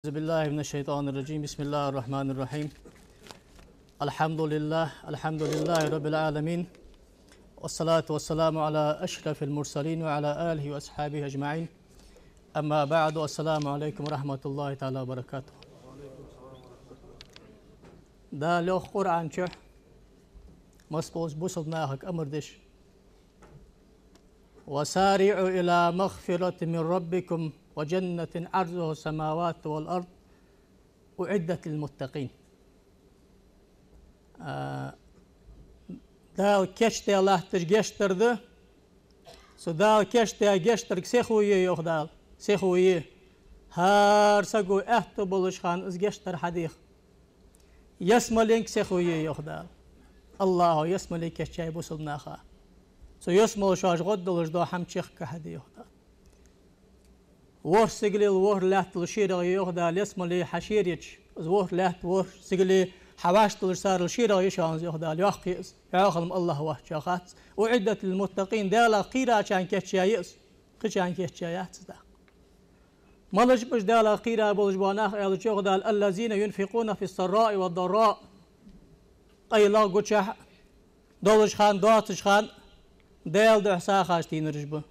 أعوذ بالله من الشيطان الرجيم. بسم الله الرحمن الرحيم. الحمد لله رب العالمين، والصلاة والسلام على أشرف المرسلين وعلى آله وأصحابه أجمعين. أما بعد، السلام عليكم ورحمة الله تعالى وبركاته. دا لوخ قرآن شح مسبوس بوصلناهك أمردش وسارعوا إلى مغفرة من ربكم وجنة عرضها السماوات والأرض أعدت للمتقين. دال كشتي الله تجشترد سو دال كشتي جشترك سيخويه يوخدال سيخويه هار سقو اهتو بلش خان از جشتر حديخ يسملينك سيخويه يوخدال الله يسملي كشتي بوصلناخا سو يسمل شاش غدلش دو حمشيخ كحدي يوخدال وور سجلي الوور لات الشيرة يوخدال يسملي حشيريتش وور لات وور سجلي حواشت الشار الشيرة يشان يوخدال يوخيس ياخلم الله وحشاخات وعدت للمتقين دالا قيرا كان كشيايس قشان كشيات دا مالش بش دالا قيرا بولج باناخ يالش يوخدال الذين ينفقون في السراء والضراء قيلا قوشح دولش خان دواتش خان دال دو حساخاش تينرجبه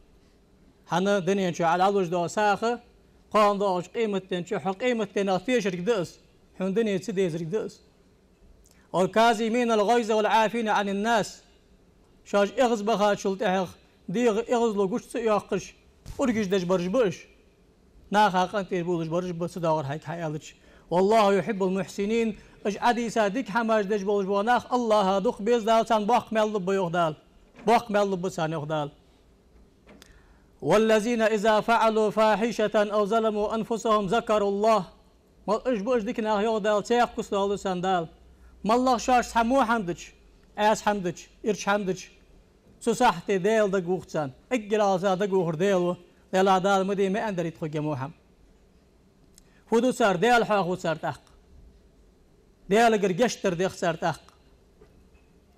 هنا دنيا شو على الوجه دو ساخه قان دوش قيمتين شو قيمتين أثيشرك دس حن دنيا تسديزرك دس والكاظمين الغيظ والعافين عن الناس شاش إغز بخات شلت إغ ديغ إغز لو قشت ياقش ورقش دج برج بش ناخا قنتي بولج برج بس داور هيك حيالش والله يحب المحسنين اج عدي صادق حماج دج بولج بوناخ الله دوخ بيز دال سان باق مل بيوخدال باق مل بسان يوخدال والذين إذا فعلوا فاحشة أو ظلموا أنفسهم ذكروا الله ما إجبوش ديكنا يوخدال سيق كسلو ساندال ما الله شاش حمو حمدش أس حمدش إرش حمدش سوسحتي ديل دقوختان إجلاسا دقوخر ديلو ديل عدال مدي ما أندر يدخل جموحم فودو سار ديل حاخو سار تاق ديل قرقشتر ديخ سار تاق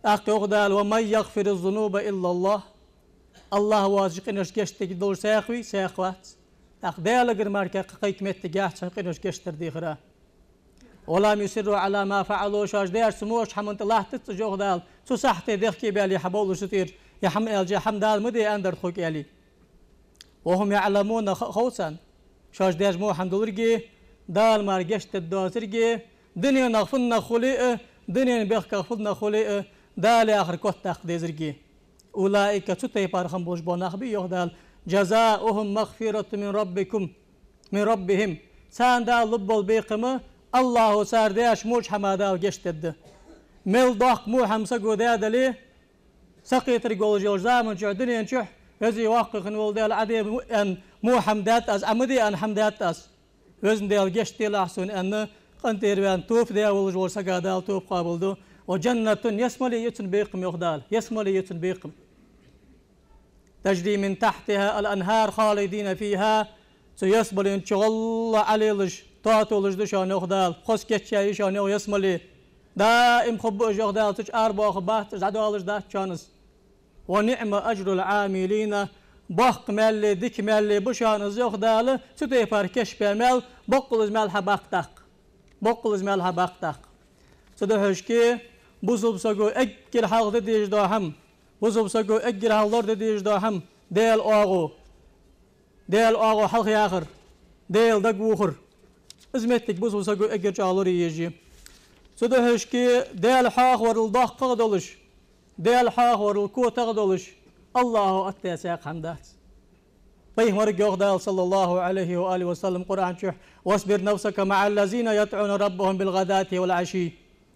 تاق يوخدال ومن يغفر الذنوب إلا الله الله واجقنش قشتك دور ساخوي ساخوات تاق ديل قرماركا قيك متجاه ساقنش قشتر ديخرا ولا يسروا على ما فعلوا شاش دير سموش حمد الله تتجوخ دال سوسحتي ديخ كيبالي حبولو ستير يحم الجي حمدال مدي اندر خوك يالي وهم يعلمون خوسا شاش دير مو حمدولرجي دال مار قشت الدوسرجي دنيا نغفلنا خليئه دنيا بيخ كغفلنا خليئه دال اخر كوتاق ديزرجي اولئك تتي بارخم بوش بوناخ بيوخ دال جزاؤهم مغفرة من ربهم سان دال لبول بيقمه الله صار داش موش حمادا وجشتد مل ضاق مو حمسا قوداد لي سقيت رجول جول زامن جعدني نشح يزي واقق نولدال عدي ان مو حمدات از عمدي ان حمدات از وزن ديال جشتي لحسن ان قنتير بان توف ديال ولجول سقادال توف قابلدو وجنة يسملي يتن بيقم يخدال يسملي يتن بيقم تجري من تحتها الانهار خالدين فيها سيسملي ان شاء الله عليلش تاتولش دشان يخدال خس كتشاي شان يسملي دائم خبوش يخدال تش أربعة خبات زادولش ده شانس ونعم أجر العاملين بق ملي ديك ملي بشانز يخدال ستي فركش بمل بقلز ملها باقتاق بقلز ملها باقتاق سدهشكي بوزب سقو أجر حال ديج داهم بوزب سقو أجر حال ديج داهم ديل آغو حلق آخر ديل دقوخر ازمتك بوزب سقو أجر جالوري يجي سدهشكي ديل حاخ ورالضاق قغدلش ديل حاخ ورالكو تغدلش الله أتساق حمدات بيه مرق يغدال صلى الله عليه وآله وسلم قرآن شح واصبر نفسك مع الذين يدعون ربهم بالغداة والعشي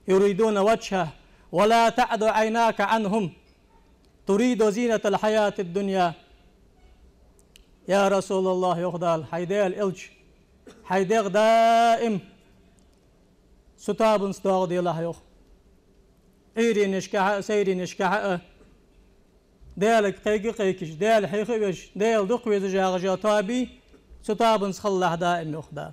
يريدون وجهه ولا تعد عيناك عنهم تريد زينة الحياة الدنيا يا رسول الله يغدال حيديل إلج حيديق دائم ستابن ستاغ دي الله يوخ إيري نشكح سيري نشكح ديالك قيكش ديال حيخيش ديال دقوي زجاغ جاتابي ستابن سخلح دائم يخدال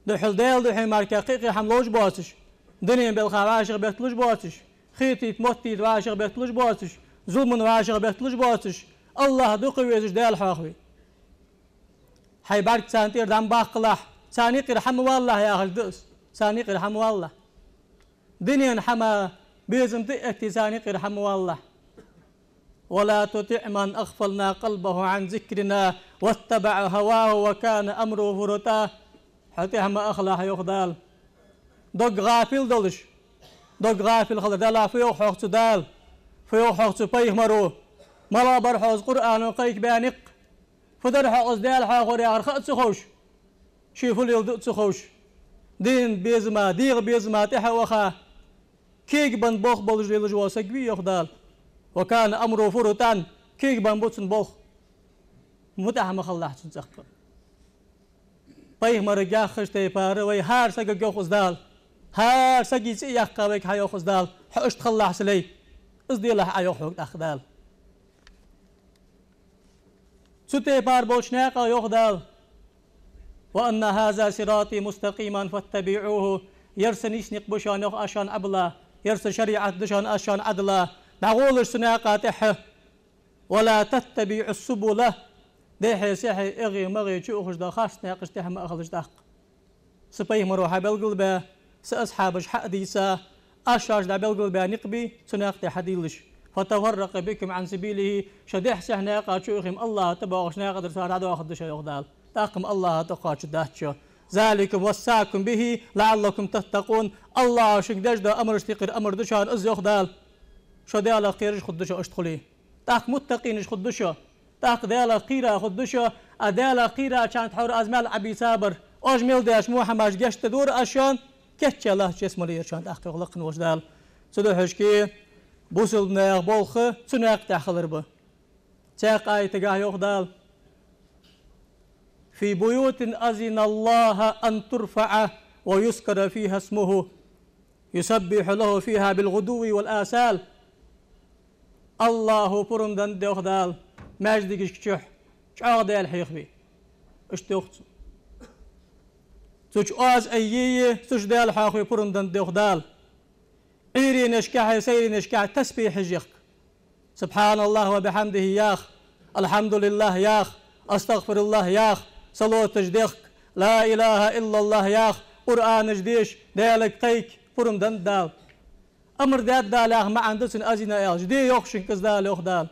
دحل ديال دحي ماركا قيقي حملوش باسش دنيا بالخواشغ بيتلوش باسش خيتي تموتي واشغ بيتلوش باسش ظلم واشغ بيتلوش باسش الله دقوي زج ديال حاخوي حيبارك سانتير دم باقلح ثاني رحم والله يا أخي دس ثاني رحم والله دنيا حما بيزم تأتي ثاني رحم والله ولا تطع من أغفلنا قلبه عن ذكرنا واتبع هواه وكان أمره فرطا حتى ما أخلح يخدال دوغ غافل دولش دوغ غافل خلا دالا فيو حوخت دال فيو حوخت بيه مرو ملا برحوز قرآن وقيك بانق فدر حوز دال حاخور يا خط سخوش شيفو اليلد سخوش دين بيزما ديغ بيزما تحا وخا كيك بن بوخ بولج ليلج واسقبي يخدال وكان أمره فرطان كيك بن بوتن بوخ متاح مخلح تنزق بيه مرجع خشتي باروي هار سقا جوخز دال هار سقي سياق قاويك حيوخز دال حوش تخلح سلي ازدي له حيوخوك أخدال ستي بار بولشناقا يخدال وأن هذا صراطي مستقيما فاتبعوه يرسن يسنق بشان يخ أشان أبلا يرسل شريعة دشان أشان عدلا دعول السناقة تحه ولا تتبع السبل دحي سحي اغي مغي تشوخش دا خاص ناقش تحه ما أخذش داق سبيه مروحة بالقلبة سأصحابش حديثة أشاش دا بالقلبة نقبي سناقة حديلش فتفرق بكم عن سبيله شدح سحناقة تشوخم الله تباغش ناقة درسار عدو أخذ دشا يغدال تاقم الله تقاتش داتشو ذلكم وساكم به لعلكم تتقون الله شك دجدا أمر اشتقر أمر دشان أز يغدال شو ديالا قيرش خدشا اشتخلي تاق متقينش خدشا تاق ديالا قيرا خدشا أديالا قيرا كانت حور أزمال عبي سابر أجمل دياش موحماش جشت دور أشان كتش الله جسم لي شان تاق يغلقن وجدال سدوحش كي بوصل بناغ بولخ سناق تاخلر به تاق آي تقاه يغدال في بيوت أذن الله أن ترفع ويذكر فيها اسمه يسبح له فيها بالغدو والآسال الله برم دن ديوخدال ماجدك شح شعار ديال حيخبي اشتوخت سوش آز أيية سوش ديال حاخوي برم دن ديوخدال عيري نشكح سيري نشكح تسبيح جيخك سبحان الله وبحمده ياخ الحمد لله ياخ أستغفر الله ياخ صلوة تجديخك لا إله إلا الله ياخ قرآن جديش ديالك قيك فرم دن دال أمر داد دال ما عندسن أزينا إيال جدي يخشن كزدال يخدال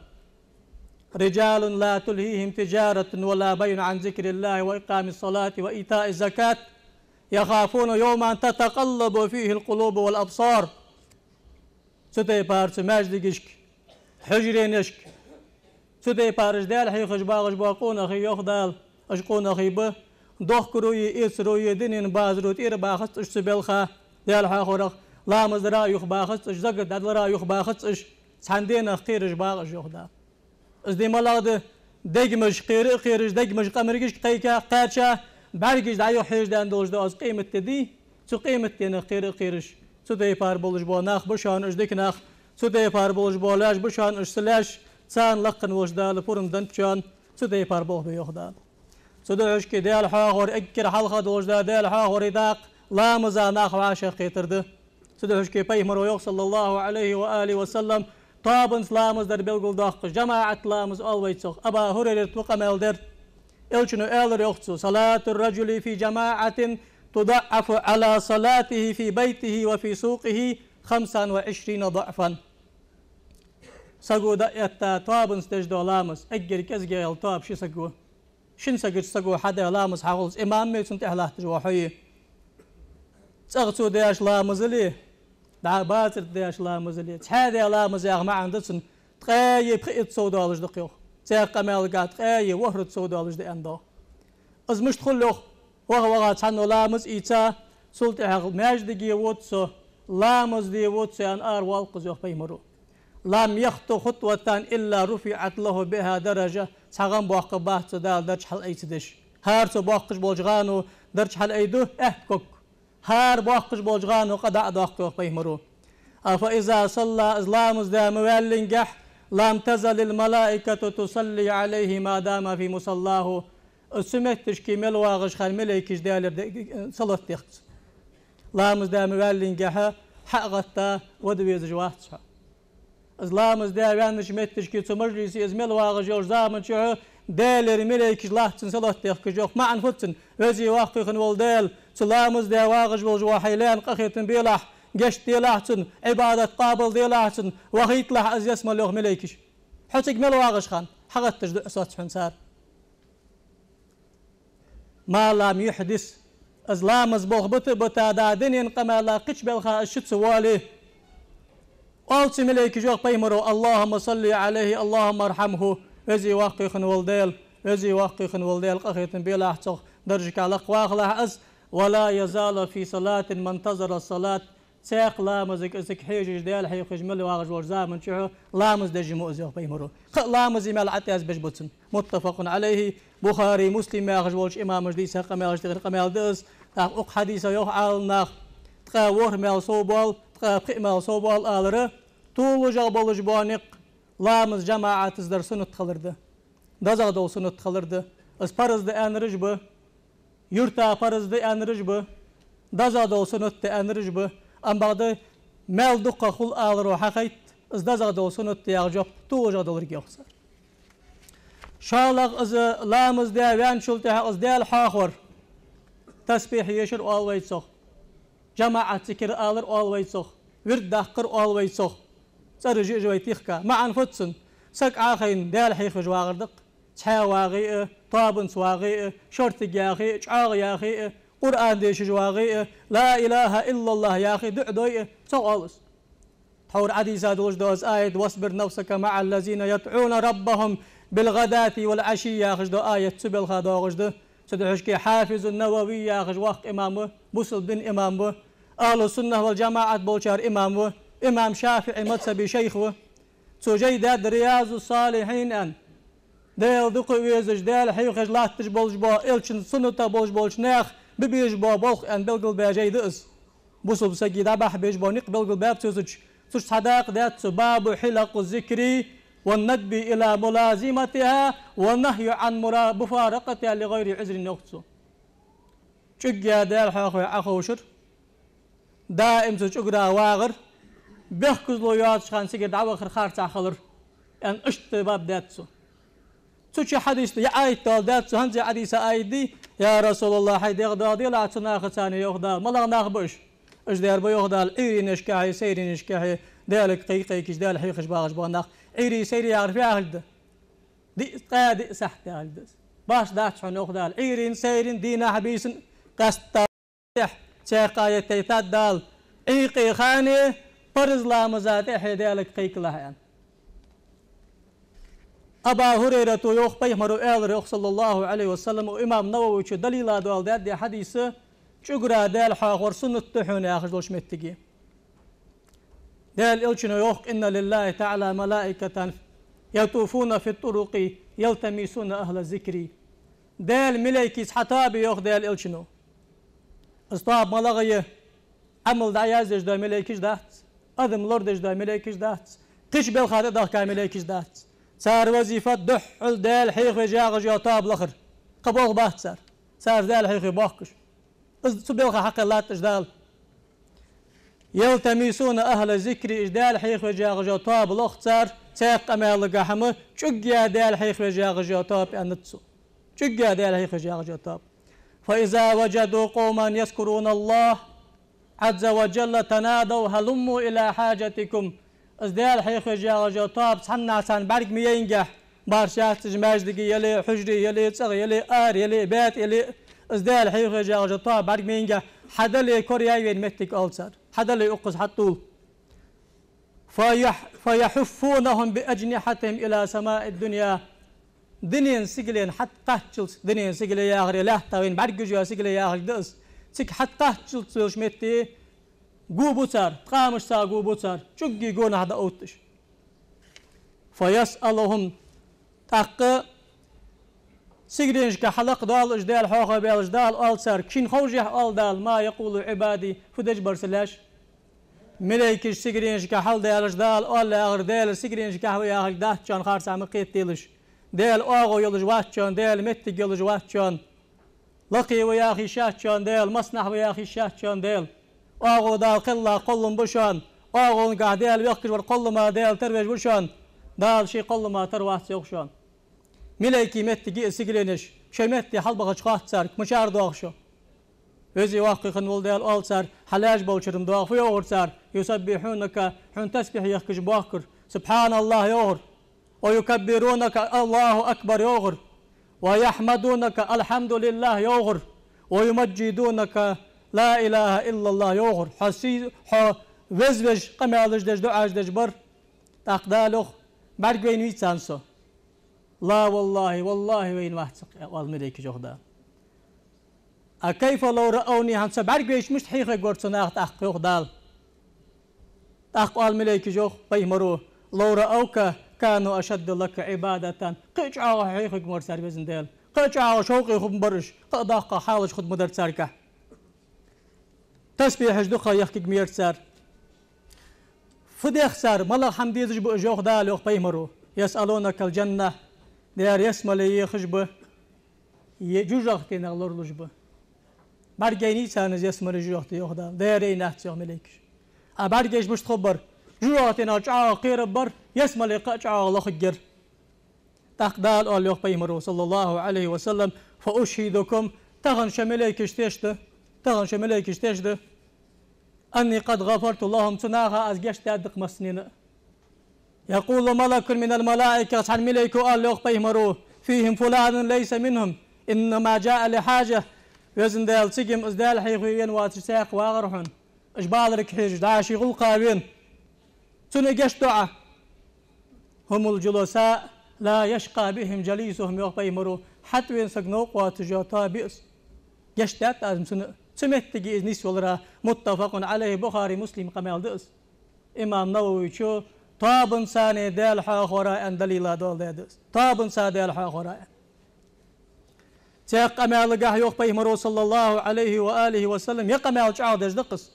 رجال لا تلهيهم تجارة ولا بيع عن ذكر الله وإقام الصلاة وإيتاء الزكاة يخافون يوما تتقلب فيه القلوب والأبصار ستي بارس ماجدقشك حجرينشك ستي بارس دال حي خجباغش باقون أخي يخدال أشقون أخي به دوخ كروي إسروي دينين بازروت إير باخست إش سبيلخا ديال حاخورخ لا مزرا يخ باخست إش زقت دادلرا يخ باخست إش سحندين أخيرش باغش يخدا إز دي ملاده دقمش خيرش دقمش قمرقش قيكا قاتشا برقش دعيو حيش دان دوش داز قيمة تدي سو قيمة تين خيرش سو دي بار بولش بو ناخ بشان إش ديك ناخ سو دي بار بولش بولاش بشان إش سلاش سان لقن وجدال پورم دن بشان سو دي بار بوه بيخدال سدوش كي ديال حاخور اكر حلقة دوجدا ديال حاخور داق لا مزاناخ وعاشق قيترده سدوش كي بيمر ويوخ صلى الله عليه وآله وسلم طابن سلامز در بلغل داق جماعة لامز ألويتسوخ أبا هريرة وقمال در إلشنو إلر يوخسو صلاة الرجل في جماعة تضعف على صلاته في بيته وفي سوقه 25 ضعفا سقو دقيتا طابن ستجدو لامز اجر كزجيل طاب شي سقوه شن سقو حدا لامز حاولز إمام ميتون تحلاه تجوحيه تغتو دياش لامز ليه دع باتر دياش لامز ليه تحادي لامز يا ما عندسن تقايب خيط سودالج دقيوخ تاق مال قات تقايب وهرت سودالج دي اندو از مش تخلوخ وغا تحنو لامز إيتا سلطة حق ماجدقي ووتسو لامز دي ووتسو أن آر والقز يوخ بيمرو لم يخطو خطوة إلا رفعت له بها درجة ساغن بوق باه تدال درج حل أيتدش هار تو بوقش بولجغانو درج حل أيدو كوك هار بوقش بولجغانو قد أدوق يوخ بيمرو فإذا صلى إسلام ذا موالنجح لم تزل الملائكة تصلي عليه ما دام في مصلاه سمعتش كي ملواغش خال ملائكش دالر صلاة تخت لام ذا موالنجح حقتا ودويز جواتها إسلام ذا وانش متش كي تمجلس إزميل واغش يوش زامن شو ديل ملك لحتن صلاة يخجوك ما عن فتن وزي واقفن والديل سلامز دي واغج والجواحيلان قخيتن بيلح قشت دي لحتن عبادة قابل دي لحتن وخيت لح از يسمى لوغ مليكش حتك مل واغج خان حقت تجد أسوات حنسار ما لم يحدث أزلامز بوغبت بتا دنين قما لا قش بالخا الشت سوالي قلت مليك جوق بيمرو اللهم صل عليه اللهم ارحمه وزي واقيخن والديل وزي واقيخن والديل قخيتن بيلا احتوخ درجك على قواغ أز ولا يزال في صلاة منتظر الصلاة ساق لامزك اسك حيج ديال حي خجمل واغج ورزامن شو لامز دجي مؤزيخ بيمرو لامز يمال عتياز بجبتن متفق عليه بخاري مسلم ياغج ولش امام جديس قمال تغير قمال دس اق حديث يوح عالناخ تقاور مال صوبال تقا مال صوبال آلره طول جابل جبانق لامز جماعة تزدر سنة تخلرده دازا دو سنة تخلرده اس پرز ده ان رجبه يرتا پرز ده ان رجبه دازا دو سنة ده ان رجبه ام بعد مال دقا خل آلرو حقيت اس دازا دو سنة ياغجب طول جابل رجيوخسر شالق از لامز ده وان شلته از ده الحاخور تسبيح يشر always صخ جماعة ذكر آلر always صخ ورد دقر always صخ سرجي جوي تيخكا مع انفتسن سك عاخين دال حيخ جواغردق تحا واغي طابن سواغي شرط ياخي شعاغ ياخي قرآن ديش جواغي لا إله إلا الله ياخي دعدوي سوالس تحور عديسة دوش دوز آية واصبر نفسك مع الذين يدعون ربهم بالغداة والعشي ياخش دو آية سبل خادوغش دو سدحشكي حافظ النووي ياخش واق إمامه بوصل بن إمامه أهل السنة والجماعة بولشار إمامه إمام شافعي مذهبي شيخه سوجي داد رياض الصالحين أن ديل دقو ويزج ديل حيوخج لا تجبولج با إلشن سنة بولج بولج ناخ ببيج با بولخ أن بلغل باجي دئس بوصل بسجي دابح بيج با نق بلغل باب سوزج سوش صداق دات باب حلق الذكر والندب إلى ملازمتها والنهي عن مفارقتها لغير عذر نقصه شجع ديل حيوخي أخوشر دائم سجرا واغر بيحكز لو ياتش خان سيجر دعوة خرخار تاخلر أن اشتباب داتسو سوتش حديث يا آيت داتسو هنزي حديث آيت دي يا رسول الله حيد يغدادي لا تناخ ثاني يغدال ملا ناخبش اش دير بو يغدال ايري نشكاهي سيري نشكاهي دالك قيقي كش دال حيخش باغش باغناخ ايري سيري يعرف ياهلد دي قادي سحت ياهلد باش داتش عن يغدال ايرين سيرين دينا حبيسن قستا تاقاية تيتات دال ايقي خاني فرز لا مزات احدالك قيق لها أبا هريرة يوخ بيهمرو آل صلى الله عليه وسلم وإمام نووي دليل دوال داد دي حديثة شقرا دال حاخور سنة تحون ياخذ لوش متجي دال إلشنو يوخ إن لله تعالى ملائكة يطوفون في الطرق يلتمسون أهل الذكر دال ملائكة حتابي يوخ دال إلشنو أصطاب ملغية عمل دعيازج دا ملائكة دات أدم لوردج دا ملائكة دات قش بالخاطئ دا كا ملائكة دات صار وظيفة دحل دال حيخ جاغج يطاب لخر قبوغ بات صار دال حيخ باكش سبيلخ حق الله تجدال يلتمسون أهل الذكر إجدال حيخ جاغج يطاب لخ صار تاق أمال قحمه شقيا دال حيخ جاغج يطاب أنتسو شقيا دال حيخ جاغج يطاب فإذا وجدوا قوما يذكرون الله عز وجل تنادوا هلموا إلى حاجتكم ازدال حيخ جاغج طاب صحنا سان برق ميينجح بارشات جماجدقي يلي حجري يلي تصغ يلي آر يلي بيت يلي ازدال حيخ جاغج طاب برق ميينجح حدا لي كورياوين متك ألسر حدا لي أقص حطول فيحفونهم بأجنحتهم إلى سماء الدنيا دنيا سجلين حتى تشلس دنيا سجل ياغري لا تاوين برق جو سجل ياغري دس سك حتى تشلس متي قوبوتر قامش سا قوبوتر شقي قونا هذا أوتش فيسألهم تق سجرينش كحلق دال إجدال حوخ بيالجدال ألسر كين خوجه ألدال ما يقول عبادي فدج برسلاش ملائكش سجرينش كحل دال إجدال ألا أغر دال سجرينش كحوي أغر ده كان خارس عمقيت ديلش دال أغو يلج واتشان دال متق يلج واتشان لقي وياخي شاتشان دال مصنح وياخي شاتشان دال أغو دال قلة قلم بشان أغو قاعدال يخرج والقل ما دال ترويج بشان دال شي قل ما تروح سيوخشان ملكي متي سجلنش شمتي حلبة شخات سار مشار داخشو وزي واقع خنول ديال أول سار حلاج بوشرم داخ في يوغر سار يسبحونك حون تسبح يخكش باكر سبحان الله يوغر ويكبرونك الله أكبر يوغر ويحمدونك الحمد لله يوغر ويمجدونك لا إله إلا الله يوغر حسي وزوج قمالج دج دعاج دج بر تقدالوخ برقوين ويتسانسو لا والله وين واحد والملك جهدا كيف لو رأوني هنسا برقويش مش حقيقة قرصناخ تحقيق دال تحقق الملك جوخ بيمرو لو رأوك كانوا أشد لك عبادة قيجعوا حقيقة مرسار بزن ديل قيجعوا شوقي خب برش قداق حالش خد مدر ساركه تسبيح جدوخا يحكي مير سار فديخ سار ملا حمديزج بأجوخ دالوخ بيمرو يسألونك الجنة ديار يسمى يخجب يجوجخ تنغلور لجب برجيني سانز يسمى لجوخ تيوخ دال دياري نحت يوم مليكش برجيش مش تخبر جوخ تنغلور قير بر يسمى لقاء الله خجر تقدال أولوخ بيمرو صلى الله عليه وسلم فأشهدكم تغن شمليكش تشته تغن شمليكش تشته أني قد غفرت اللهم تناغا أزجشت أدق مسنين يقول ملك من الملائكة عن ملك أولوخ بيمرو فيهم فلان ليس منهم إنما جاء لحاجة يزن دال سجم أزدال حيغيين واتساق واغرحون إجبال ركحيج داشي غلقاوين تنجش دعا هم الجلساء لا يشقى بهم جليسهم يوخ بيمرو حتى ينسقنوق واتجاتا بئس يشتات أزم سنة سمتجي إذنيس والرا متفق عليه بخاري مسلم قمال دئس إمام نووي شو طابن ساني دال حاق وراء دليلا دول دادس طابن سا دال حاق وراء تيق قمال قاه يوخ بيمرو صلى الله عليه وآله وسلم يقمال جعود دقس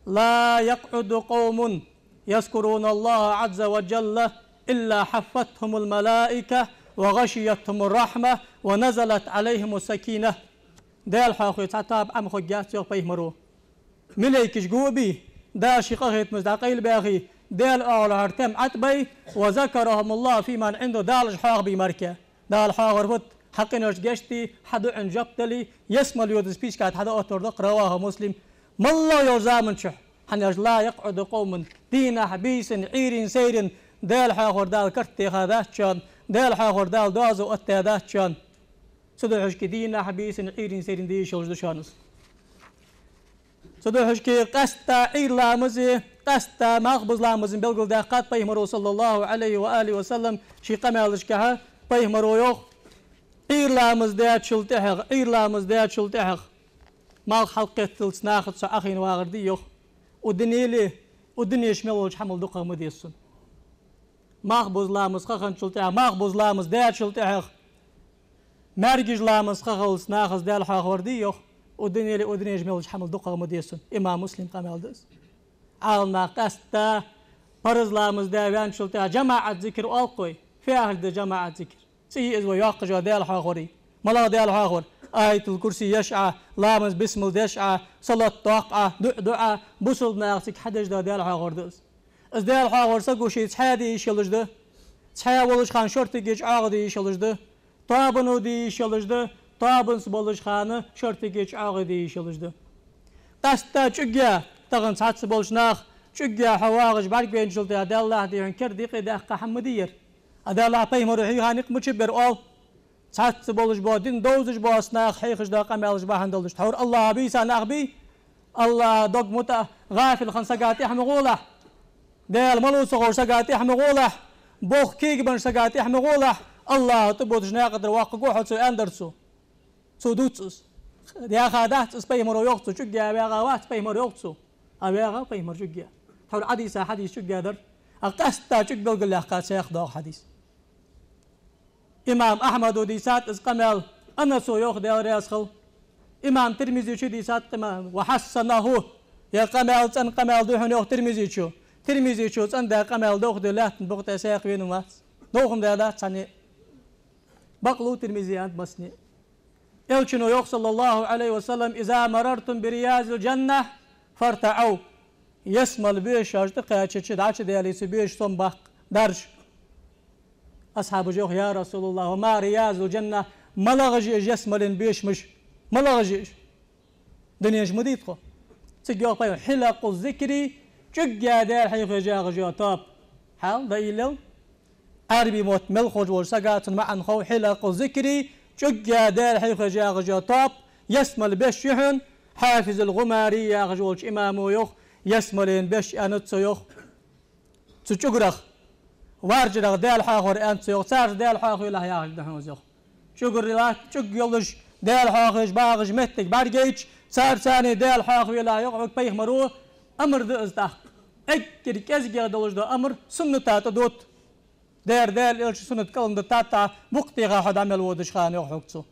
لا يقعد قوم يذكرون الله عز وجل إلا حفتهم الملائكة وغشيتهم الرحمة ونزلت عليهم السكينة دال حاخي تعتاب أم خجات يوخ بيمرو مليكش قوبي داشي قهيت مزدقيل باغي دال أعلى هرتم عتبي وذكرهم الله في من عنده دالج حاغ بمركة دال حاغ رفت حقناش جشتي حدو عن جبتلي يسمى اليودس بيش كانت حدو أتردق رواه مسلم ما الله يرزامن شح حناش لا يقعد قوم دين حبيس عير سير دال حاغر دال كرتي خادات شان دال حاغر دال دوازو أتادات شان صدوحش كدينا حبيس عير سير دي شوج دشانس صدوحش كي قستا عير لامزي قستا مغبز لامزين بلغل داقات بيهمرو صلى الله عليه وآله وسلم شي قمالش كها بيهمرو يوخ عير لامز دات شلتحق عير لامز دات شلتحق مال حلقة تلسناخت سا أخين واغردي يوخ ودنيا شمالوش حمل دقا مديسون مغبز لامز خخن شلتحق مغبز لامز دات شلتحق مرجج لامز خخل سناخز دال حاق وردي يوخ ودنيا شمالوش حمل دقا مديسون إمام مسلم قمال دس عالنا قستا برزلامز داوان شلتها جماعة ذكر ألقوي في أهل جماعة ذكر سي إذ وياقجا ديال حاغوري ملا ديال حاغور آية الكرسي يشعى لامز بسم الدشعى صلاة توقعة دعاء بوصل ناقصك حدج ديال حاغور دس إذ ديال حاغور سقو شي تحادي يشلج ده تحاولش خان شرطي جيج عاغدي يشلج ده طابنو دي يشلج ده طابن سبولش خانه شرطي جيج عاغدي يشلج ده قستا تشجيا تغن ساعات سبولش ناخ تشجيا حواغج بعد بين شلتي هذا الله دي هنكر دقي دقة حمدير هذا الله بيمر هي هانيق متشبر أول ساعات سبولش بودين دوزج باس ناخ حيخش دقة مالش بهندلش تحور الله بيسا ناخبي الله دق متى غافل خن سقاتي حمغوله ديال ملو صغور سقاتي حمغوله بوخ كيك بن سقاتي حمغوله الله تبوتش ناقدر واقع واحد سو اندرسو سو دوتس يا خادات اسبيمرو يوقتو تشجع بيغا وات بيمرو يوقتو أبيغا بيمر تشجع حول حديث حديث تشجع در أقستا تشجع قل له قاد سيخدو حديث إمام أحمد وديسات اسقمل أنسو يوخ ديال رياسخل إمام ترمزي شو ديسات قمال وحسنه يا قمال تن قمال دوحن يوخ ترمزي شو تن دا قمال دوخ دي لات بغتا سيخ وينو مات دوخم دا لات سني بقلو ترمزي أنت مسني يلشنو يوخ صلى الله عليه وسلم إذا مررتم برياض الجنة فارتعوا يسمى البيش أجدقى يتشد عشد ياليس بيش صنبق درج أصحاب جوخ يا رسول الله وما رياض الجنة ملغجي يسملن بيش مش ملغجي دنياش مديتخو تجوخ بايو حلق الذكري جوجا دار حيخ جاغ جو طاب حال دايلو عربي موت ملخوج والسقات معن خو حلق الذكري جوجا دار حيخ جاغ جو طاب يسمل بيش يحن حافظ الغماري يا غجولش إمامو يخ يسملين بيش أنتسو يخ تشجرخ وارجرخ دال حاخور أنتسو يخ سار دال حاخور لا يا غجدحوز يخ شجر لا شج يلش دال حاخش باغج متك بارجيتش سار ثاني دال حاخور لا يقعد بيخ مرو أمر دأزتاخ أكيد كذا دولش ده أمر سنة تدوت دال إلش سنة كلام دتاتا بقتي غاحد عمل ودش خان يخوكسو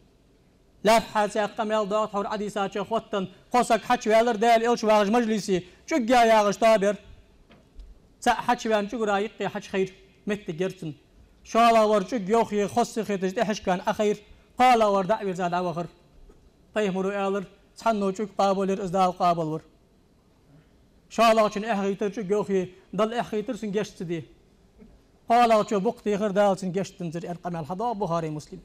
لا حاسي قميل دوت حور عديسات خوتن قوسك حچ ويلر دال إلش واغج مجلسي شجع يا غش طابر سا حچ وان شجرا يقي حچ خير مت جرتن شالا ور شج يوخي خص خيتش دحش كان أخير قال ور دعوي زاد أوخر فيهمرو إلر تحنو شج قابلر إزدال قابل ور شالا چن أخيتر شج يوخي ضل أخيتر سن جشت دي قال شو بقتي خير دال سن جشت تنزر أرقام الحضا بخاري مسلم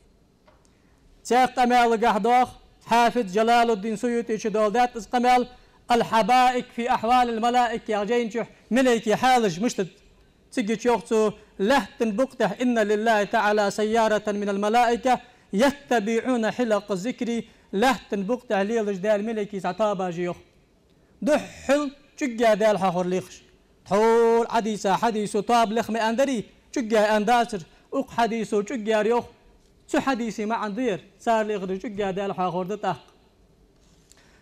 سيق قمال قحدوخ حافظ جلال الدين سيوطي شدولدات اس قمال الحبائك في أحوال الملائكة يا جين ملائكة حالج مشتد تجي شوختو لهتن بقته إن لله تعالى سيارة من الملائكة يتبعون حلق الذكر لهتن بقته ليلج دال ملائكة عطابا جيوخ دحل شجا دال حاخور ليخش تحول حديثة حديثو طاب لخم أندري شجا أنداسر أق حديثو شجا ريوخ شو حديثي ما عندير صار لي غير شجع دال حاخور دتاق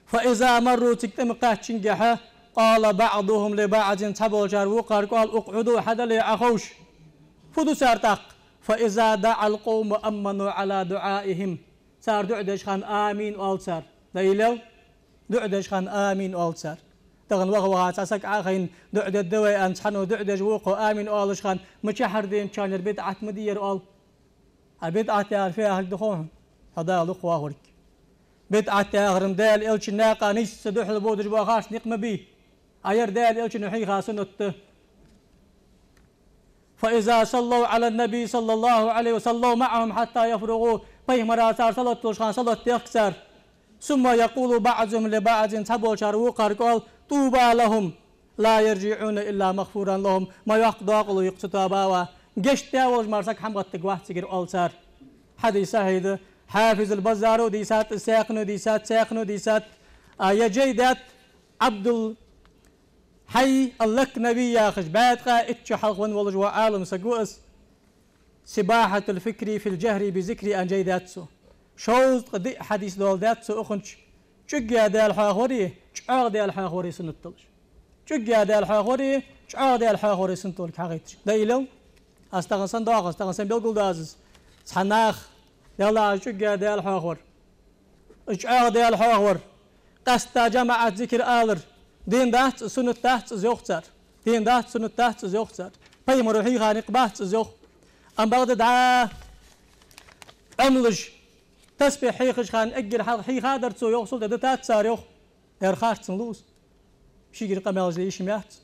فإذا مروا تكتم قاتشنجحة قال بعضهم لبعض تبو جار وقار قال اقعدوا حدا لي أخوش فدو صار تاق فإذا دعا القوم أمنوا على دعائهم صار دعدش خان آمين أول صار دايلو دعدش خان آمين أول صار تغن وغوها تاسك عاخين دعد الدواء أنت حنو دعدش وقو آمين أولش خان مشحر دين كان البدعة مدير أول بدعة فيها الدخون هذا الأخوة هورك بدعة غرم دال إلش ناقة نيس سدوح البودج بوخاش نقم بيه أير دال إلش نحي خاسنة فإذا صلوا على النبي صلى الله عليه وسلم معهم حتى يفرغوا فيه مراسار صلاة توشخان صلاة تيخسر ثم يقول بعضهم لبعض تبو شروقار قال طوبى لهم لا يرجعون إلا مغفورا لهم ما يقضى قلوا يقصتوا باوا جشتا وج مارسك حمقت تقواه تسير أولسار حديث هيدا حافظ البزارو ديسات ساقنو ديسات يجيدات عبد الحي اللكنبي يا خش باتقا اتش حلقون ولج وعالم سقوس سباحة الفكر في الجهر بذكر أن جيداتسو شوز قدي حديث دولداتسو أخنش شقيا دال حاخوري شعار دال حاخوري سنتلش شقيا دال حاخوري شعار دال حاخوري سنتلك حقيتش دايلو استغنسن داغ استغنسن بيلقول دازز صناخ يلا شقيا دال حاخور شعار دال حاخور قستا جماعة ذكر آلر دين دات سنة تحت زوختر دين دات سنة تحت زوختر باي مروحي غانق بات زوخ أم بغداد أملج تسبح حيخش خان أجر حي خادر تسو يوصل دتات سار يوخ إرخاش تنلوس شيء قمال زي شميات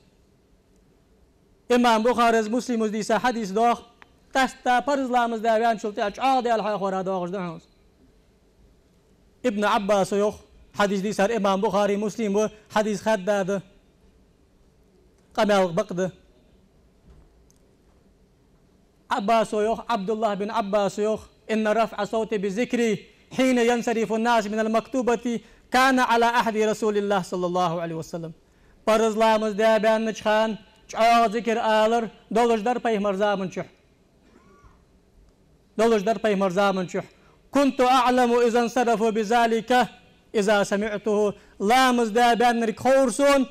إمام بخاري مسلم ديسا حديث دوخ تستا برز لامز داوان شلتي أشعار ديال حيخورا دوغش دهوز ابن عباس يوخ حديث ديسار إمام بخاري مسلم حديث خداد قمال بقده عباس يوخ عبد الله بن عباس يوخ إن رفع صوتي بذكري حين ينصرف الناس من المكتوبة كان على أحد رسول الله صلى الله عليه وسلم برز لامز دابان نجخان شعار ذكر آلر دولش در پيه مرزامن شح دولش در پيه مرزامن شح كنت أعلم إذا انصرفوا بذلك إذا سمعته لامز دابان نرك خورسون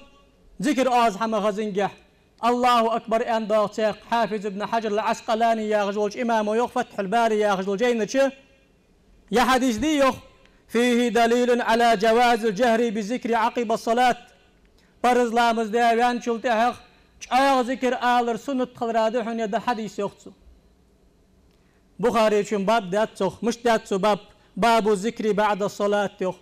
ذكر آز حما غزنجح الله أكبر أن داغتاق حافظ ابن حجر العسقلاني يا غزولج إمام ويغ فتح الباري يا غزولجين يا حديث دي يغ فيه دليل على جواز الجهر بذكر عقب الصلاة برز لامز داوان شلتحق شعاق ذكر آلر سنة خلرادحون يد حديث يغتسو بخاري شن باب داتسو مش داتسو باب الذكر بعد الصلاة يغ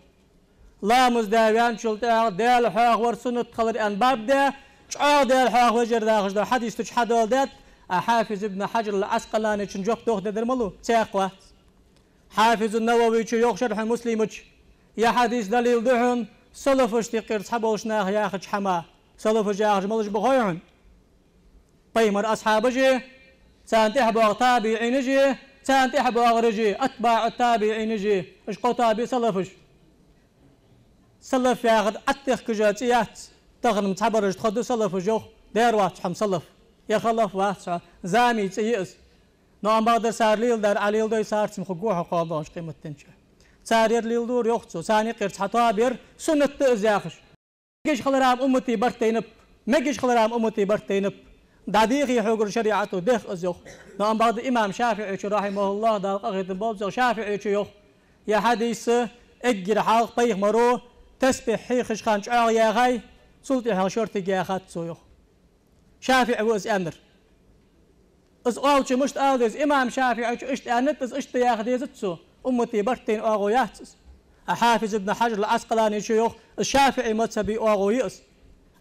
لامز داوان شلتحق دال حاق ور سنة خلر أن باب دا شعار ديال حاخ وجر داخش دا حديث تش حدول دات حافظ ابن حجر العسقلاني شنجوب دوخ درملو تاقوات حافظ النووي يوخ شرح مسلم يا حديث دليل دهن سلفش تقير صحبوش ناخ ياخج حما سلفش ياخج ملش بخويعن بيمر أصحاب جي سانتح بوغ تابعين جي سانتح بوغ رجي أتباع التابعين جي اشقو تابي سلفش سلف ياخد أتخ كجاتيات تغنم تحبرج تخدو سلفش يوخ دير واتش حم سلف يخلف واتش زامي تيئس نوع بقدر سار ليل دار عليل دوي سار تمخقوح وقاضاش قيمة تنشا سار ير دور يوختو ساني قيرت حطابير سنة تأزياخش مجيش خلرام أمتي برتينب مجيش خلرام أمتي برتينب داديخي حقر شريعته ديخ أزيوخ نوع بعد إمام شافعي رحمه الله دال قغيت بوبزو شافعي يوخ يا حديث اجر حالق بيخ مرو تسبح حيخش خانش يا غاي سلطي حال شرطي يا خاتسو يوخ شافعي وز أمر از آوچه مشت آودز إمام شافعي اشت أنت از اشت ياخديزتسو أمتي برتين أغوياتس حافظ ابن حجر العسقلاني شيوخ الشافعي مذهبي أغويس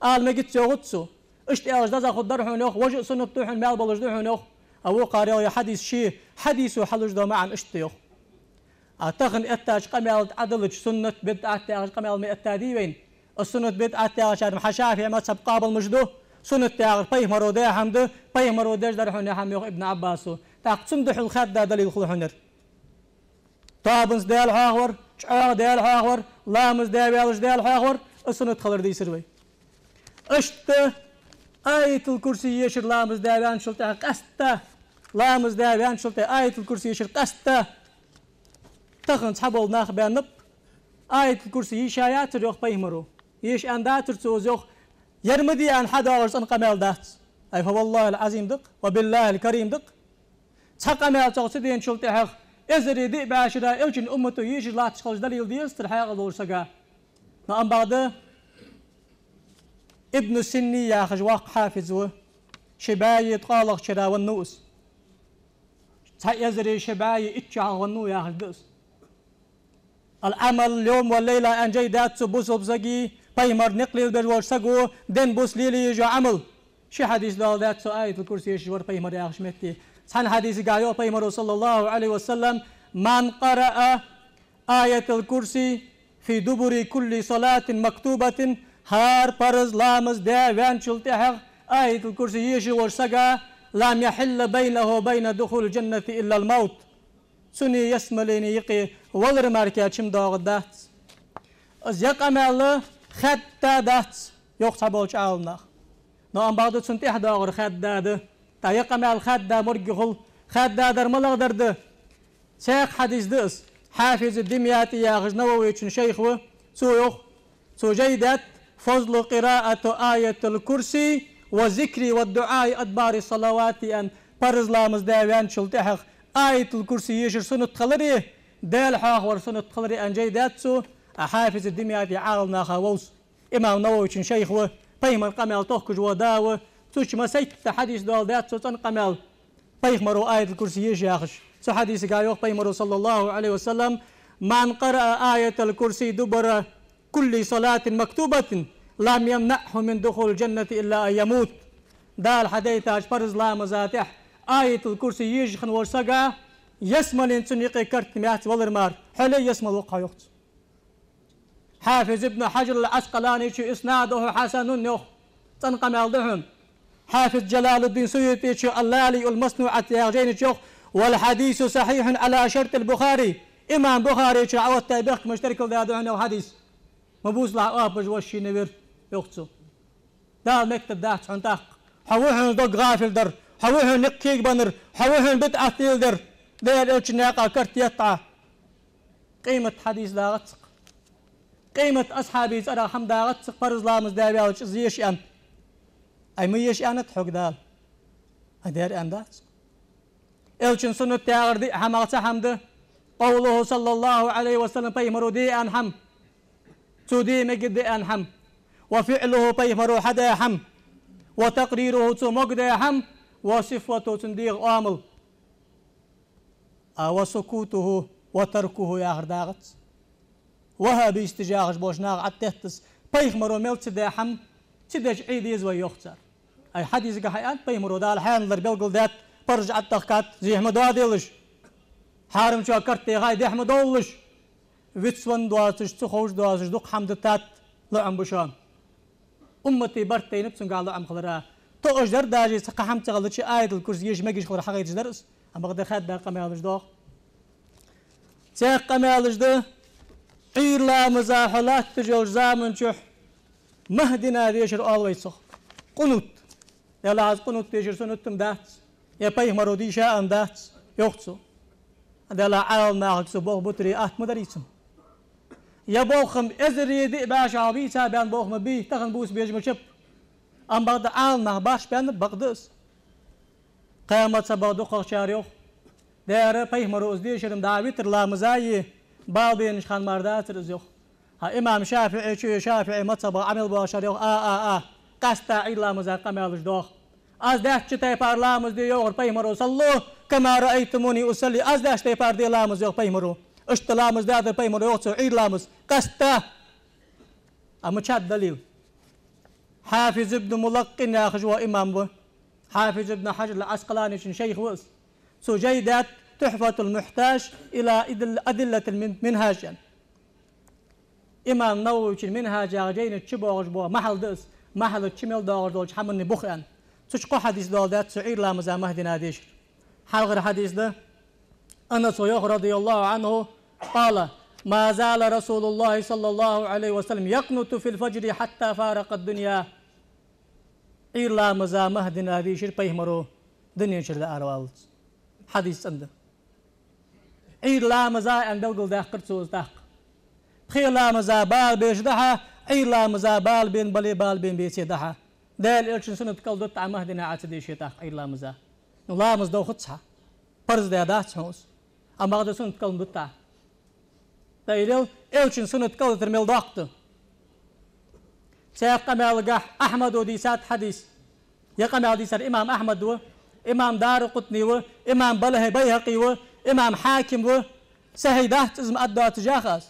قال ما جيت يغتسو اشت أغش دزا خد درحون يوخ وجه سنة توحن مال بلج درحون يوخ أو قاريو يا حديث شي حديث وحلج دو معا اشت يوخ أتخن اتاج قميل عدلج سنة بدعة أغش قميل من التاديوين السنة بدعة أغش حشافعي مذهب قابل مجدو سنة تاغر بيه مرودة حمد بيه مرودة درحون يا حميوخ ابن عباسو تاق صندح الخد دليل خلحنر طابنس ديال حاغور شعار ديال حاغور لامز ديال حاغور السنة خلر دي سروي اشت آية الكرسي يشر لامز ديال شلته قسته لامز ديال شلته آية الكرسي يشر قسته تخن صحبول ناخ بانب آية الكرسي يشايات ريوخ بيه مرو يش اندات رسوزيوخ يرمدي عن حدا ورس قمال دات أي فوالله العظيم دق وبالله الكريم دق تحق قمال تغسدين شلته حق إزري دي باشرة إلجن أمته يجي لا تشخلش دليل ديستر حياة دور سقا نعم بعد ابن السني ياخج واق حافظه شباية طالق شرا والنوس يزري شباية اتشع والنو ياخج دس العمل اليوم والليلة أن جيدات سبوس وبزقي بيمر نقلي البرور سقو دين بوس ليلي يجو عمل شي حديث لو ذات آية الكرسي يشور بيمر ياخج متي سان حديث قايو بيمر صلى الله عليه وسلم من قرأ آية الكرسي في دبر كل صلاة مكتوبة هار برز لامز داوان شلتحق آية الكرسي يشي ورسقا لم يحل بينه وبين دخول الجنة إلا الموت سني يسمليني يقي ولر ماركات شم داغ دات از يقمل خطة دات يقصى بولش عالنا نوان بعض سنتح داغر خطة ده تا يقمل خطة مرقخل خطة در ملغ درده شيخ حديث دس حافظ الدمياتي يا غجنووي شيخه سويخ سجيدت فضل قراءة آية الكرسي وذكر والدعاء أدبار الصلوات أن برز لامز داوان شلتحق آية الكرسي يشر سنة تخلري دال حاخور سنة تخلري أن جيداتسو حافظ الدمياتي عالنا خاوص إمام نووي شيخه بيمن قمال تخكج وداوه توش ما سيت حديث دال داتسو تنقمال بيخمروا آية الكرسي يشاخش سو حديث قايوخ بيمرو صلى الله عليه وسلم من قرأ آية الكرسي دبر كل صلاة مكتوبة لم يمنعه من دخول الجنة إلا أن يموت دال حديث أجبرز لا مزاتح آية الكرسي يجخن ورسقا يسمل إنسان يقي كرت مئات والرمار حلي يسمل وقع يخت حافظ ابن حجر العسقلاني شو إسناده حسن يخ تنقم يالدهن حافظ جلال الدين سيوطي شو اللالي المصنوعة يغجين شيخ والحديث صحيح على شرط البخاري إمام بخاري شو عوض تابيخ مشترك ودادوهن وحديث مبوس لع آبج وشي نبير يختصو دال مكتب داحت حنتاق حووحن دوق غافل در حووحن نقيق بنر حووحن بدعة تيل در دير إلش ناقا كرت يطع قيمة حديث لا غتسق قيمة أصحابي زرع حمدا غتسق فرز لامز دابيا وش زيش أن أي ميش أن تحق دال أدير أن داتسق إلشن سنة تاغر دي حمغت حمد قوله صلى الله عليه وسلم بيمرو دي أنحم تودي مجد أنحم وفعله بيمرو حدا حم وتقريره تمجد حم وصفته تنديغ آمل وسكوته وتركه يا غرداغت وها بيستجاغش بوشناغ عتهتس بيمرو ملت دا حم تدج عيد يزوي يختار أي حديث كحيان بيمرو دال حان لربيل ذات برجع التخكات زي أحمد واديلش حارم شو أكرت غاي دي أحمد أولش ويتسون دواتش تخوش دواتش دوق حمد تات لعم بشان أمتي برتي نبسون قال لعم خلرا تو أجدر داجي سقى حمد غلطش آية الكرسي يش مجيش خلرا حقا يتجدرس أما قد خد باقا مالش دوق تاقا مالش ده عير لا مزاحلات تجول زامن شح مهدنا ديشر always قنوت يا لاز قنوت ديشر سنتم داتس يا بيه مرودي شاء داتس يوختسو هذا لا عال ناقص بوخ بطريقات مدريسم يا بوخم ازري دي باش عبي سابان بوخم بي تخن بوس بيجمل شب ام بعد عال ناق باش بان بقدس قامت سبا دوخ شاريوخ داير بيه مرود ديشر داويتر لا مزاي بالبين خان مردات رزيوخ ها إمام شافعي شو شافعي متصبا عمل باشر يوخ قاستا عيلا مزاقا مالش دوخ از داش تي بارلامز دي يوغر بيمرو صلوا كما رأيتموني أصلي از داش تي بار دي لامز يوغ بيمرو اشتلامز دادر بيمرو يوغ عيد لامز قاستا أما شاد دليل حافظ ابن ملقن ياخج وإمام بو حافظ ابن حجر العسقلاني شيخ وس سجيدات تحفة المحتاج إلى أدلة المنهاج إمام نووي المنهاج جاين تشبوغ بو محل دس محل تشمل دور دول حمني بخيان تشقو حديث دول ذات سعير لا مزامه دينا ديش حلغ الحديث ده أنس رضي الله عنه قال ما زال رسول الله صلى الله عليه وسلم يقنط في الفجر حتى فارق الدنيا إير لا مزامه دينا ديش بيهمرو دنيا شر أروالت حديث عنده عير لا مزا أن دول ده قرصوز ده خير لا مزا بال بيش دها عير لا مزا بال بين بلي بال بين بيسي دها دال إلشن سنة كل دوت عمه دنا عتدي شيء عير لا مزا لا مز دو خدها فرز ده داتشوس أما هذا سنة كل دوت دايلو إلشن سنة كل ترميل ضغط سيقام يلقى أحمد وديسات حديث يقام حديث الإمام أحمد و إمام دار قطني و إمام بله بيهقي و إمام حاكم و سهيدات اسم أدوات جاخاس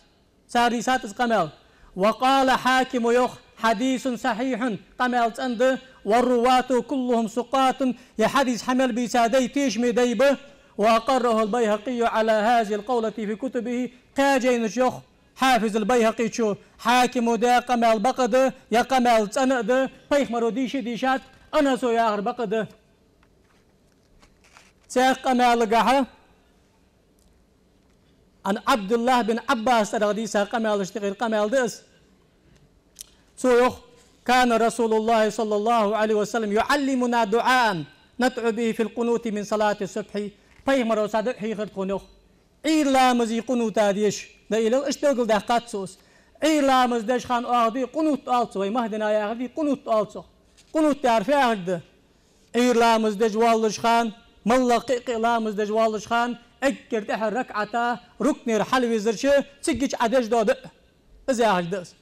ساريسات قمل وقال حاكم يخ حديث صحيح قمل عند والرواة كلهم سقاط يا حديث حمل بسادي تيشمي ديبه وأقره البيهقي على هذه القولة في كتبه قاجين شيخ حافظ البيهقي شو حاكم دا قمل بقد يا قمل تند بيخ مروديش ديشات أنا سو يا غر بقد سيقمل قحه عن عبد الله بن عباس رضي قمال اشتغل قمال دس سويخ كان رسول الله صلى الله عليه وسلم يعلمنا دعاء ندعو به في القنوت من صلاة الصبح فيمر وسادة حيخر قنوخ إلا مزي قنوت هاديش دا إلا اشتغل ده قاتسوس إلا مزدش خان أغدي قنوت آلسو ويمهدنا يا أغدي قنوت آلسو قنوت تعرف يا أغد إلا مزدش والش خان ملقيق إلا مزدش والش خان اكر تحر ركعتا ركن رحل وزرشه تسجج عدج دود ازي دس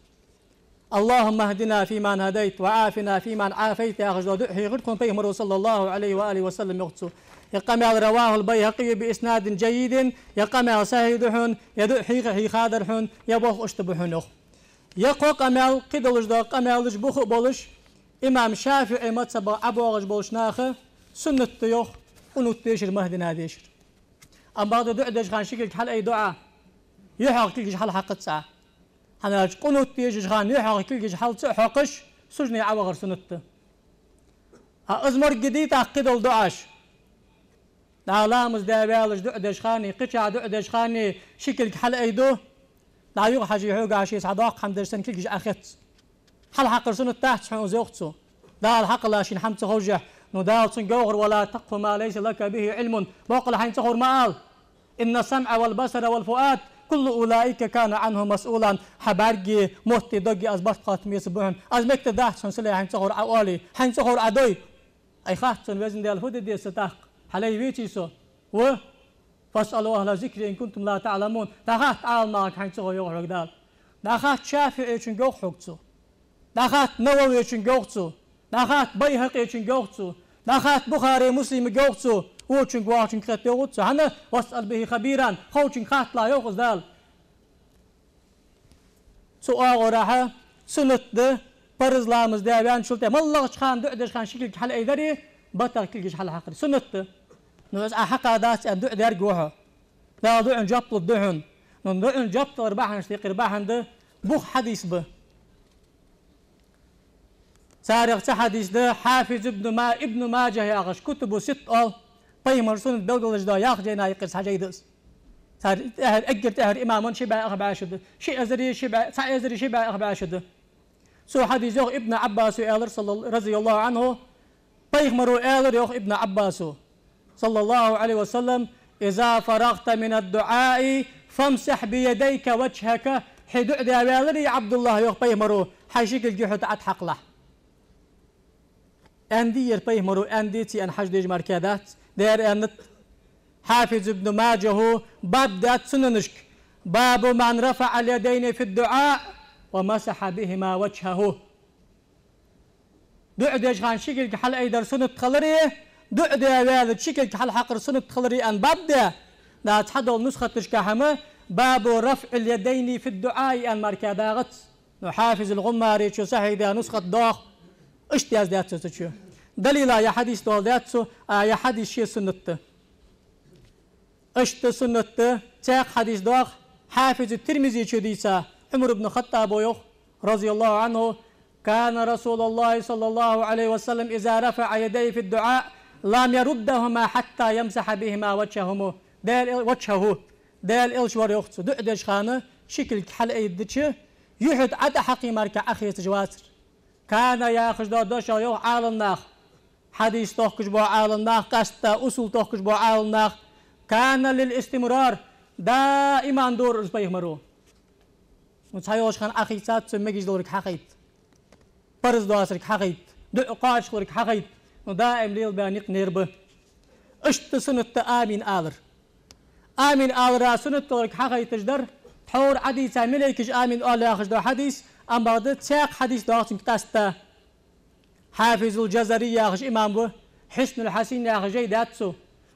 اللهم اهدنا فيمن هديت وعافنا فيمن عافيت يا دود غيركم بيمر صلى الله عليه واله وسلم يقصو يقام رواه البيهقي باسناد جيد يقام سهيدحون يدحي خادرحون يبوخ اشتبحون يقو قمل قدلج دو قملج بوخ بولش امام شافعي متصب ابوغج بولش ناخه سنه يوخ قنوت تيشر مهدنا ديشر أم بعض دعدش خان شكل حل أي دعاء يحق كل حل حق ساعة أنا قنوت تيجي خان يحق كل حل حقش سجني عوغر سنته أزمر جديد عقد الدعاش لا لامز دابالش دعدش خاني قطع دعدش خاني شكل حل أي دو لا يوغ حاجي يحوق عشي صداق حمد سن كل أخت حل حق سنة تحت شحون زوجته لا الحق لا شين حمد خوجه ندال سنجوغر ولا تقف ما ليس لك به علم بوقل حين تخور مال إن السمع والبصر والفؤاد كل أولئك كان عنه مسؤولا حبارجي موتي دوجي أزبط قاتمي سبوهن أزمكت داحت سنسلي حين تخور عوالي حين تخور عدوي أي خاحت سنوزن دي الفود دي ستاق حلي بيتيسو و فاسألوا أهل ذكر إن كنتم لا تعلمون داخات عال معك حين تخور يوغر دال داخات شافعي شنجوغ حقتو داخات نووي شنجوغتو داخات بيهقي شنجوغتو داخات بخاري مسلم جوغتو وچن واچن كرت يوغتو هنا واسأل به خبيرا خوچن خات لا يوغز دال سؤال راحة سنة ده فرز لامز دابان شلته ملغش خان دعدش خان شكل حل ايدري بطل كل حل حقري سنته نوز حقا داس ان دعدر جوها لا دعن جبط الدهن دعن جبط ارباحن شتيق ارباحن ده بوخ حديث به سارق حديث ده حافظ ابن ماجه يا غش كتبه 6 بيمر سنة بلغلج دا ياخ جينا يقص حجيدس صار اجرت امام شبع اخ بعشد شيء ازري شبع ازري شبع اخ بعشد سو حديث يوخ ابن عباس رضي الله عنه بيغمروا آلر يوخ ابن عباس صلى الله عليه وسلم إذا فرغت من الدعاء فامسح بيديك وجهك حدع دي عبد الله يوخ بيغمروا حيشيك الجحد أتحق له أندي بيغمروا أنديتي أن حج ديج مركادات دير أنت حافظ ابن ماجه باب دات سننشك باب من رفع اليدين في الدعاء ومسح بهما وجهه دعدش خان شكل حل ايدر سنة خلري دعد والد شكل حل حقر سنة خلري ان بابدا لا تحضر نسخة تشكاحمه باب رفع اليدين في الدعاء ان مركاداغت حافظ الغماري شو صحي ده نسخة ضاخ اشتياز داتسو تشو دليل يا حديث دول داتسو يا حديث شي سنته اشت سنته تاق حديث ضاخ حافظ الترمذي شو ديسا عمر بن الخطاب ويخ رضي الله عنه كان رسول الله صلى الله عليه وسلم إذا رفع يديه في الدعاء لم يردهما حتى يمسح بهما وجهه دال إلشور يختص دعدش خانه شكل حل ايدتش يحد عد حقي ماركا أخي تجواتر كان ياخذ دودش يوح عال الناخ حديث توخش بو عال الناخ قستا أصول توخش بو عال الناخ كان للاستمرار دائما دور بيغمرو وتحيوش خان أخي سات سمجيش دورك حقيت فرز دواسرك حقيت دقاش خورك حقيت ودائم ليل بانيق نيربه اشت سنة آمين آلر آمين آلر سنة تورك حقيت تجدر تحور حديث مليكش آمين آل ياخش دو حديث أم بعد تساق حديث دواسن كتاستا حافظ الجزري ياخش إمام به حسن الحسين ياخش جي داتسو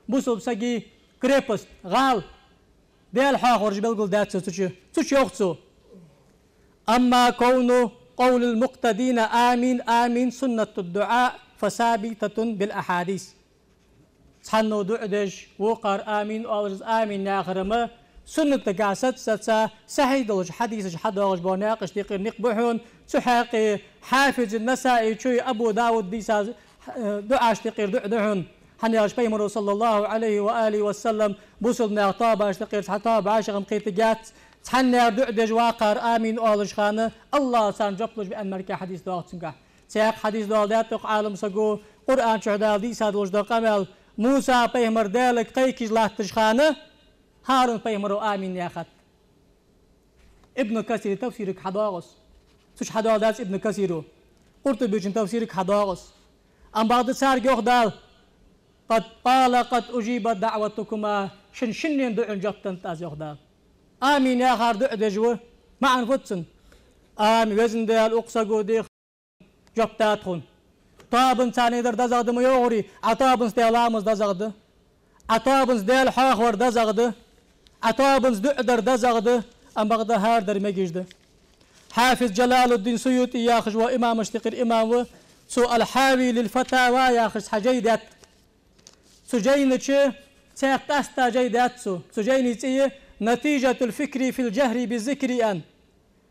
بوسو بساقي كريبست غال ديال حاخور جبلقل داتسو تشي يوختسو أما كونه قول المقتدين آمين آمين سنة الدعاء فثابتة بالأحاديث تحنو دعدج وقر آمين أولز آمين ناخرمه سنة قاسد ستسا سحيدلج حديث حدوغج بوناقش ديقير نقبحون تحاقي حافظ النسائي شوي أبو داود ديسا دعاش ديقير دعدهن حنياش بيمرو صلى الله عليه وآله وسلم بوصلنا عطاباش ديقير حطاب عاشق مقيتقات تحنى دعدج واقر آمين أولج خانه الله سان جبلج بأن مركا حديث دوغت سنقح سياق حديث دوغداتق عالم سقو قرآن شهدال ديسا دولج دو قمل موسى بيمر دالك قيكيج لاتج خانه هارون بيمرو آمين ياخد ابن كثير تفسيرك حداغس سوش حداغس ابن كثيرو قرطبي جن تفسيرك حداغس أم بعد سار جوغدال قد قال قد أجيبت دعوتكما شنين دعن جبتن تاز يوغدال آمين يا خار دعدجوه معن فتسن آمين وزن ديال أقصقو ديخ جبتاتخن طابن ثاني در دزغد ميوغري عطابنس ديال آمز دزغد عطابنس ديال حاخور دزغد عطابنس دعدر دزغد أم بغدا هار در مجيجد حافظ جلال الدين سيوطي ياخج وإمام اشتقر إمام سو الحاوي للفتاوى ياخج حجيدات سجينتش تاق أستا جيدات سجينتي نتيجة الفكر في الجهر بالذكر أن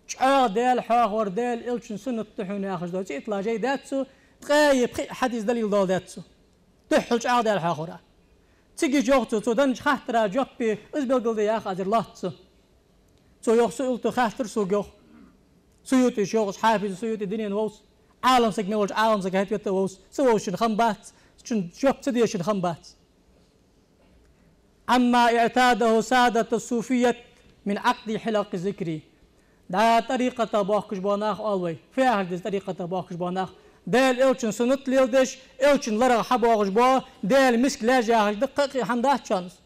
شعار ديال حاخور ديال إلشن سنة تحون ياخج دوتي إطلع جيداتسو تغيب حديث دليل دول داتسو تحل شعار ديال حاخورا تيجي جوغتو تو دنج خاطرا جوبي ازبل قلدي ياخ أجر لاتسو تو يوخسو إلتو خاطر سو جوغ سيوتي شوغس حافظ سيوتي دنيا ووس عالم سك ميولج عالم سك هاتيوت ووس سووشن خنبات شن جوب تديشن خنبات عما اعتاده سادة الصوفية من عقد حلق الذكري دا طريقة باخش بوناخ أولوي فيها هذه طريقة باخش بوناخ دال إلشن سنت ليلدش إلشن لرغ حباغش بو دال مسك لاجاهش دقيقي حمدات شانس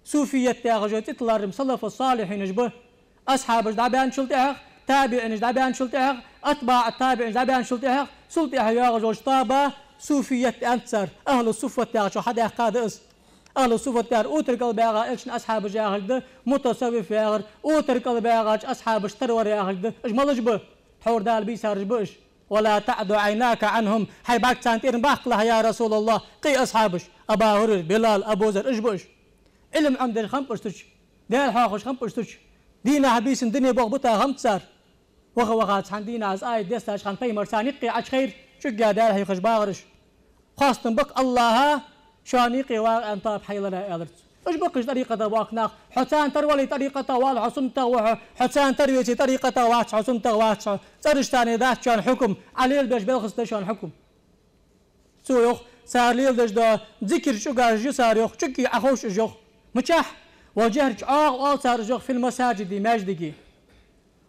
صوفية تاغجو تطلع صلف الصالحين جبه أصحاب دعبان شلتها تابعين دعبان شلتها أتباع التابعين دعبان شلتها سلتها ياغجو طابة صوفية أنصر أهل الصفة تاغجو حدا قادس أهل الصفة تار أوترك الباغا إلشن أصحاب جاهل متصوف ياغر أوترك الباغا أصحاب اشترور ياغل إجمال جبه حور دال بيسار جبش ولا تعد عيناك عنهم هاي باك تانتين باك لها يا رسول الله قي أصحابش أبا هريرة بلال أبو ذر إجبوش علم عندنا خمبشتش ديال حاخش خمبشتش دينا حبيس الدنيا بغبطها خمسار وغات عندنا از آية ديستاش خان بيمر سانيقي عش خير شقا دار هي خش باغرش خاصة بك الله شانيقي وان طاب حيلنا ألرت ايش بقش طريقة واقناق حسان ترولي طريقة والع حسنتا حسان ترويتي طريقة واتش حسنتا واتش ترشتاني ذات شان حكم عليل باش بلخص شان حكم سويخ صار ليل دش دا ذكر شقا جو صار يخ شكي اخوش جوخ مشاح وجهر صار جوخ في المساجد ماجدقي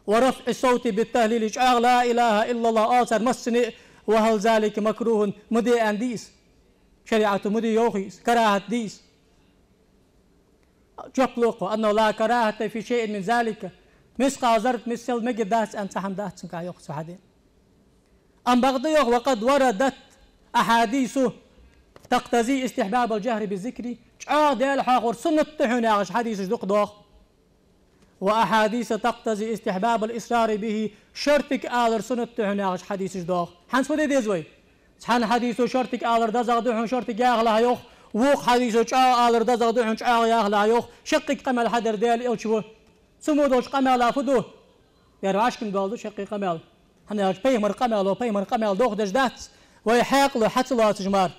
ورفع الصوت بالتهليل لا اله الا الله صار مسني وهل ذلك مكروه مدي انديس شريعة مدي يوخيس كراهة ديس جبلوق أنه لا كراهة في شيء من ذلك مسقى زرت مثل مجد داس أن سحم داس كا يخص حدين أم بغضيه وقد وردت أحاديث تقتضي استحباب الجهر بالذكر ديال حاخر سنة تحناغش حديث جدق دوخ وأحاديث تقتضي استحباب الإصرار به شرطك آلر سنة تحناغش حديث جدوخ حنس فدي ديزوي حن حديث شرطك آلر دزغ دحن شرطك ياغلها يوخ ووق حديثو شعا آلر دزغ دحن شعا ياغلها يوخ شقك قمل حدر ديال إلشوه سمودوش قمل فدوه يا راشكم دولدو شقي قمل حنا بيمر قمل وبيمر قمل دوخ دجدات ويحاقلو حتى لا تجمار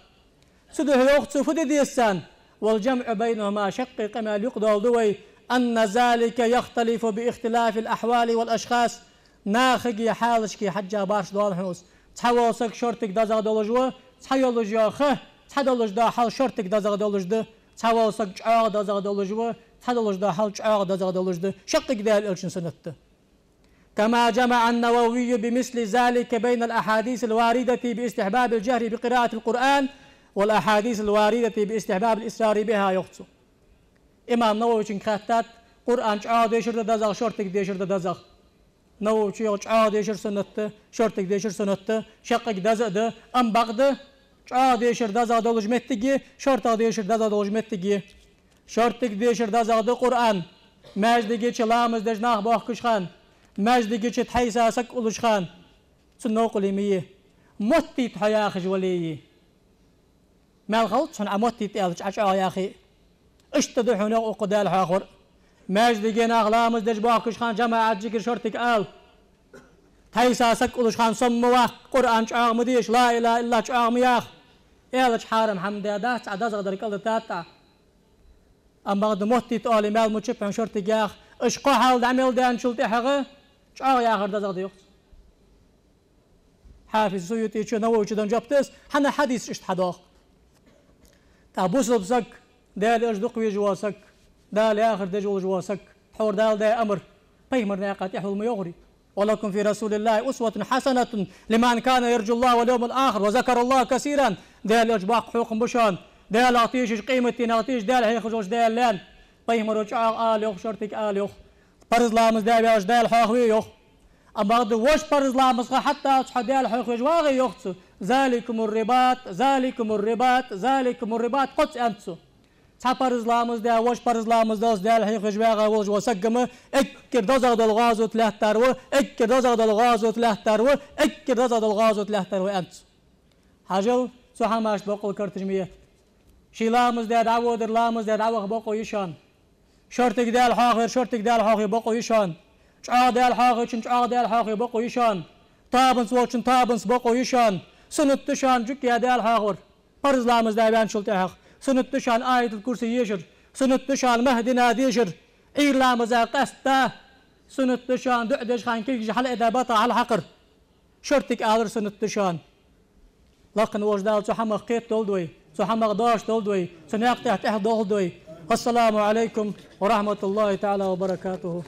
سدوه يوخ تفدي ديسان والجمع بينهما شقي قمل يقدول دوي أن ذلك يختلف باختلاف الأحوال والأشخاص ناخجي حالشكي حجا باش دول حوس تحوصك شرطك دازغ دولجوه تحيولج يا خه تحدولج دا حال شرطك دازغ دولج ده تحوصك شعاغ دازغ دولجوه تحدولج دا حال شعاغ دازغ دولج ده شقك دال إلشن سنته كما جمع النووي بمثل ذلك بين الأحاديث الواردة باستحباب الجهر بقراءة القرآن والأحاديث الواردة باستحباب الإصرار بها يخصو إمام نووي خاتات قرآن شعاغ ديشر دازغ شرطك ديشر دازغ نووي شعاغ ديشر سنته شرطك ديشر سنته شقك دازغ ده أم بغده شعاغ ديشر دازغ دولج متجي شرطك ديشر دازغ دولج متجي شرطك ديشر دازغ ده قرآن ماجدگي چلامز دجناخ باخكشخان ماجدگي تحيساسك أولشخان سنو قليمية موتي تحياخج وليه ما الغلط شن عموتي تقالج عشا يا أخي اشتدوا حنوق وقدال حاخر ماجدگي ناخ لامز دج باخكشخان جماعة جيكر شرطك آل تحيساسك أولشخان صموا قرآن شعاغ مديش لا إله إلا شعاغ مياخ إيالج حارم حمدادات عدازغ درك الله تاتا أم بعد موتي تقالي مال متشب عن شرطك ياخ اشقا حال دعمل دان شلتي حقه شعاغ ياخر دازغ ديوخت حافظ سيوتي شو نووي شو دان جابتس حنا حديث اشت حداخ تابوس لبسك دال اجدق ويجواسك دال آخر دجول جواسك حور دال دا أمر بيمر ناقات يحول ميغري ولكم في رسول الله أسوة حسنة لمن كان يرجو الله واليوم الآخر وذكر الله كثيرا دال اجباق حقوق بشان دال أعطيش قيمتي نعطيش دال هيخجوش دال لان بيمر وجعاق آل يوخ شرطك آل يوخ برز لامز دال ياش دال حاخوي يوخ أما بعد وش برز لامز حتى أصحى دال حاخوي جواغي يوخت ذلكم الرباط ذلكم الرباط ذلكم الرباط قدس أنتسو تحبرز لامز دا وش برز لامز داس دال حيخ جواغا وش وسقمه اكر دزغ دل غازو تلاه تروه اكر دزغ دل غازو تلاه تروه اكر دزغ دل غازو تلاه تروه أنت حاجل سو حماش بقول كرتجمية شي لامز دا دعوه در لامز دا دعوه بقو يشان شرطك دال حاخر شرطك دال حاخر بقو يشان شعا دال حاخر شعا دال حاخر بقو يشان طابنس وشن طابنس بقو يشان سنة تشان جك يا دال حاخر برز لامز دا بيان شلتي حاخ سنة تشان آية الكرسي يشر سنة تشان مهدي ناديشر إير لامز قستا سنة تشان دعدش خان كيك حل إذا بطا على الحقر شرطك آلر سنة تشان لكن وجدال سحمق قيت تولدوي سحمق داش تولدوي سناق تحت دولدوي السلام عليكم ورحمة الله تعالى وبركاته